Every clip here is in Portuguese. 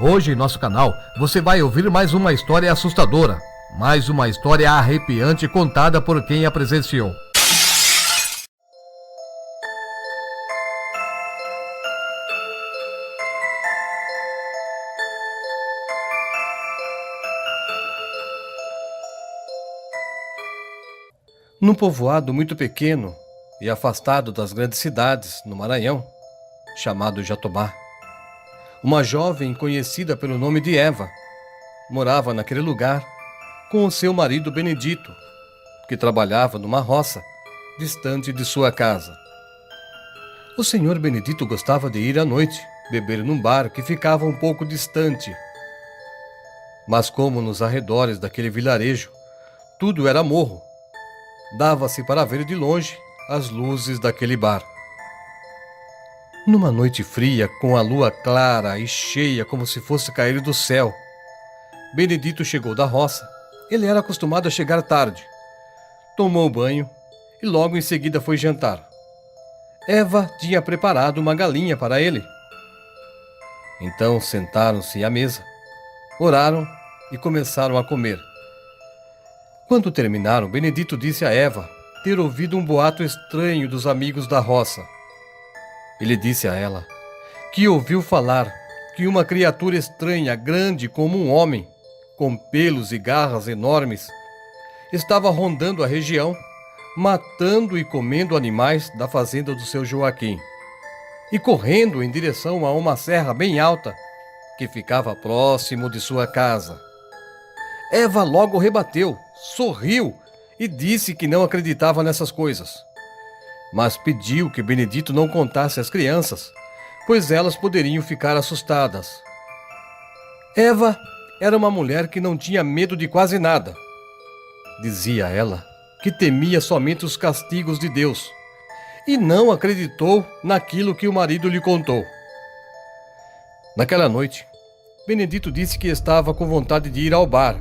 Hoje em nosso canal você vai ouvir mais uma história assustadora, mais uma história arrepiante contada por quem a presenciou. Num povoado muito pequeno e afastado das grandes cidades no Maranhão, chamado Jatobá, uma jovem conhecida pelo nome de Eva morava naquele lugar com o seu marido Benedito, que trabalhava numa roça distante de sua casa. O senhor Benedito gostava de ir à noite beber num bar que ficava um pouco distante. Mas como nos arredores daquele vilarejo tudo era morro, dava-se para ver de longe as luzes daquele bar. Numa noite fria, com a lua clara e cheia como se fosse cair do céu, Benedito chegou da roça. Ele era acostumado a chegar tarde. Tomou banho e logo em seguida foi jantar. Eva tinha preparado uma galinha para ele. Então sentaram-se à mesa, oraram e começaram a comer. Quando terminaram, Benedito disse a Eva ter ouvido um boato estranho dos amigos da roça. Ele disse a ela que ouviu falar que uma criatura estranha, grande como um homem, com pelos e garras enormes, estava rondando a região, matando e comendo animais da fazenda do seu Joaquim, e correndo em direção a uma serra bem alta que ficava próximo de sua casa. Eva logo rebateu, sorriu e disse que não acreditava nessas coisas, mas pediu que Benedito não contasse às crianças, pois elas poderiam ficar assustadas. Eva era uma mulher que não tinha medo de quase nada. Dizia ela que temia somente os castigos de Deus e não acreditou naquilo que o marido lhe contou. Naquela noite, Benedito disse que estava com vontade de ir ao bar,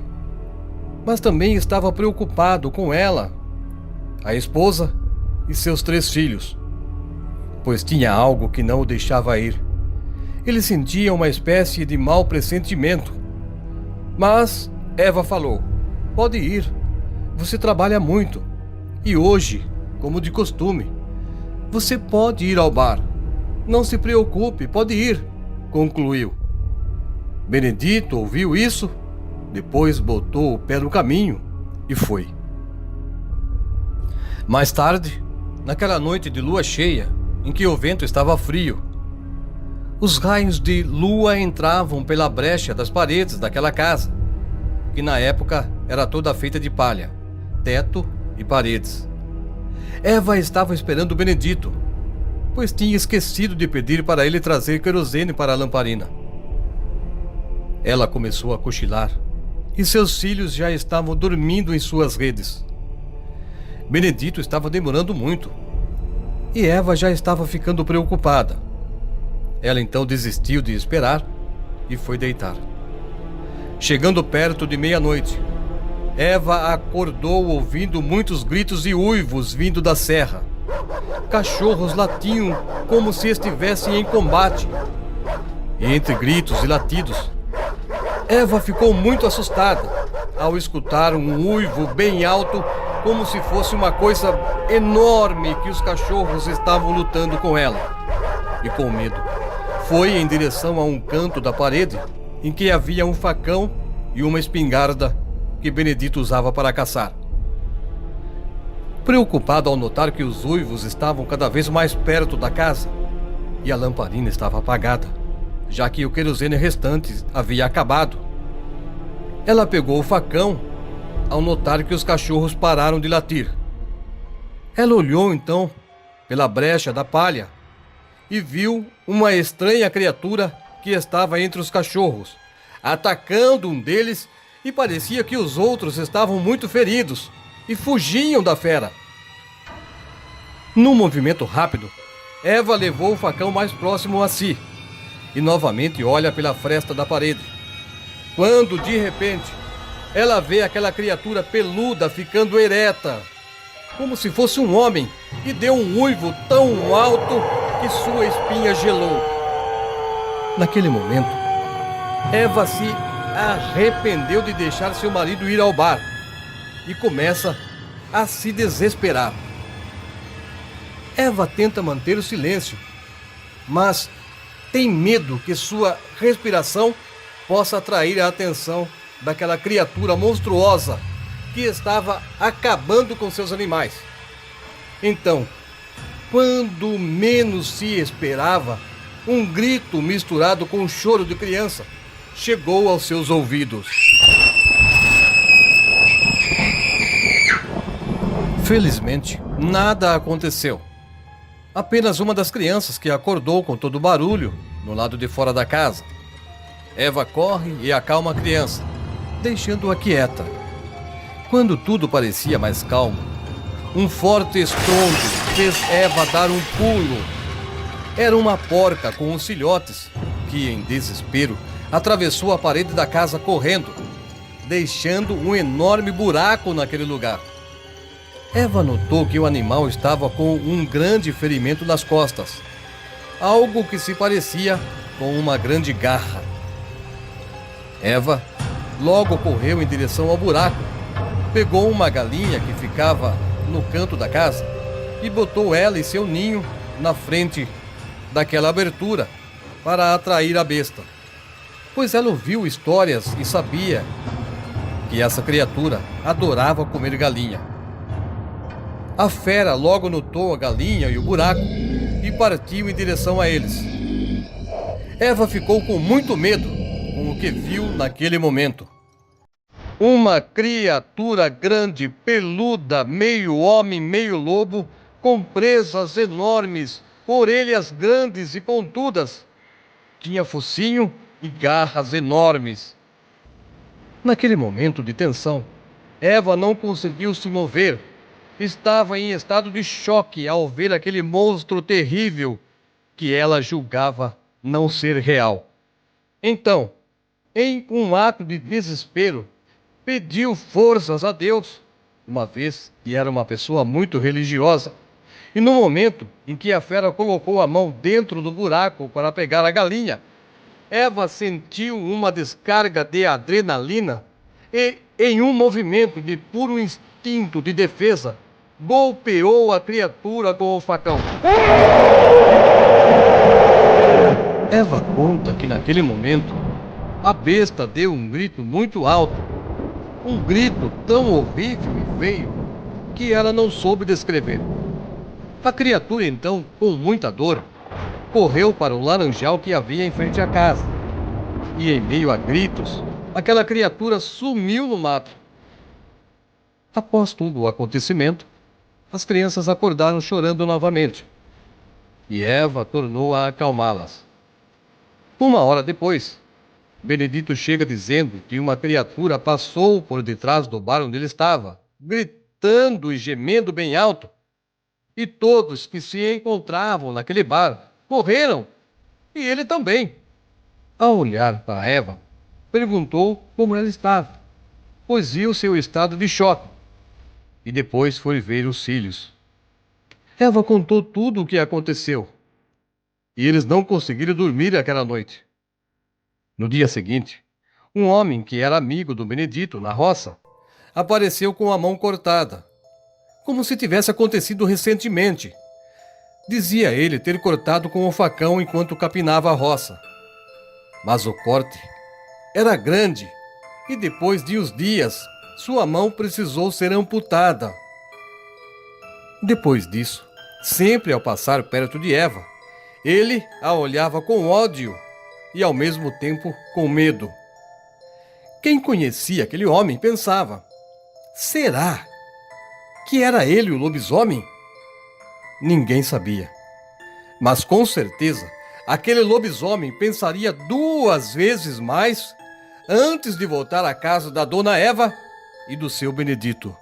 mas também estava preocupado com ela, a esposa e seus 3 filhos, pois tinha algo que não o deixava ir. Ele sentia uma espécie de mau pressentimento. Mas Eva falou: "Pode ir, você trabalha muito, e hoje, como de costume, você pode ir ao bar. Não se preocupe, pode ir", concluiu. Benedito ouviu isso, depois botou o pé no caminho e foi. Mais tarde, naquela noite de lua cheia, em que o vento estava frio, os raios de lua entravam pela brecha das paredes daquela casa, que na época era toda feita de palha, teto e paredes. Eva estava esperando Benedito, pois tinha esquecido de pedir para ele trazer querosene para a lamparina. Ela começou a cochilar e seus filhos já estavam dormindo em suas redes. Benedito estava demorando muito e Eva já estava ficando preocupada. Ela então desistiu de esperar e foi deitar. Chegando perto de meia-noite, Eva acordou ouvindo muitos gritos e uivos vindo da serra. Cachorros latiam como se estivessem em combate. E entre gritos e latidos, Eva ficou muito assustada ao escutar um uivo bem alto, como se fosse uma coisa enorme que os cachorros estavam lutando com ela. E com medo, foi em direção a um canto da parede em que havia um facão e uma espingarda que Benedito usava para caçar. Preocupado ao notar que os uivos estavam cada vez mais perto da casa e a lamparina estava apagada, já que o querosene restante havia acabado, ela pegou o facão ao notar que os cachorros pararam de latir. Ela olhou então pela brecha da palha e viu uma estranha criatura que estava entre os cachorros, atacando um deles, e parecia que os outros estavam muito feridos e fugiam da fera. Num movimento rápido, Eva levou o facão mais próximo a si e novamente olha pela fresta da parede, quando de repente ela vê aquela criatura peluda ficando ereta, como se fosse um homem, e deu um uivo tão alto que sua espinha gelou. Naquele momento, Eva se arrependeu de deixar seu marido ir ao bar e começa a se desesperar. Eva tenta manter o silêncio, mas tem medo que sua respiração possa atrair a atenção daquela criatura monstruosa que estava acabando com seus animais. Então, quando menos se esperava, um grito misturado com um choro de criança chegou aos seus ouvidos. Felizmente, nada aconteceu. Apenas uma das crianças que acordou com todo o barulho no lado de fora da casa. Eva corre e acalma a criança, deixando-a quieta. Quando tudo parecia mais calmo, um forte estrondo fez Eva dar um pulo. Era uma porca com os filhotes que, em desespero, atravessou a parede da casa correndo, deixando um enorme buraco naquele lugar. Eva notou que o animal estava com um grande ferimento nas costas, algo que se parecia com uma grande garra. Eva logo correu em direção ao buraco, pegou uma galinha que ficava no canto da casa e botou ela e seu ninho na frente daquela abertura para atrair a besta, pois ela ouviu histórias e sabia que essa criatura adorava comer galinha. A fera logo notou a galinha e o buraco e partiu em direção a eles. Eva ficou com muito medo com o que viu naquele momento. Uma criatura grande, peluda, meio homem, meio lobo, com presas enormes, orelhas grandes e pontudas. Tinha focinho e garras enormes. Naquele momento de tensão, Eva não conseguiu se mover. Estava em estado de choque ao ver aquele monstro terrível que ela julgava não ser real. Então, em um ato de desespero, pediu forças a Deus, uma vez que era uma pessoa muito religiosa. E no momento em que a fera colocou a mão dentro do buraco para pegar a galinha, Eva sentiu uma descarga de adrenalina e, em um movimento de puro instinto de defesa, golpeou a criatura com o facão. Eva conta que naquele momento a besta deu um grito muito alto, um grito tão horrível e feio que ela não soube descrever. A criatura então, com muita dor, correu para o laranjal que havia em frente à casa. E em meio a gritos, aquela criatura sumiu no mato. Após todo o acontecimento, as crianças acordaram chorando novamente, e Eva tornou a acalmá-las. Uma hora depois, Benedito chega dizendo que uma criatura passou por detrás do bar onde ele estava, gritando e gemendo bem alto, e todos que se encontravam naquele bar correram, e ele também. Ao olhar para Eva, perguntou como ela estava, pois viu seu estado de choque, e depois foi ver os filhos. Eva contou tudo o que aconteceu, e eles não conseguiram dormir aquela noite. No dia seguinte, um homem que era amigo do Benedito na roça apareceu com a mão cortada, como se tivesse acontecido recentemente. Dizia ele ter cortado com o facão enquanto capinava a roça. Mas o corte era grande e depois de uns dias sua mão precisou ser amputada. Depois disso, sempre ao passar perto de Eva, ele a olhava com ódio e ao mesmo tempo com medo. Quem conhecia aquele homem pensava: será que era ele o lobisomem? Ninguém sabia. Mas com certeza, aquele lobisomem pensaria 2 vezes mais antes de voltar à casa da dona Eva e do seu Benedito.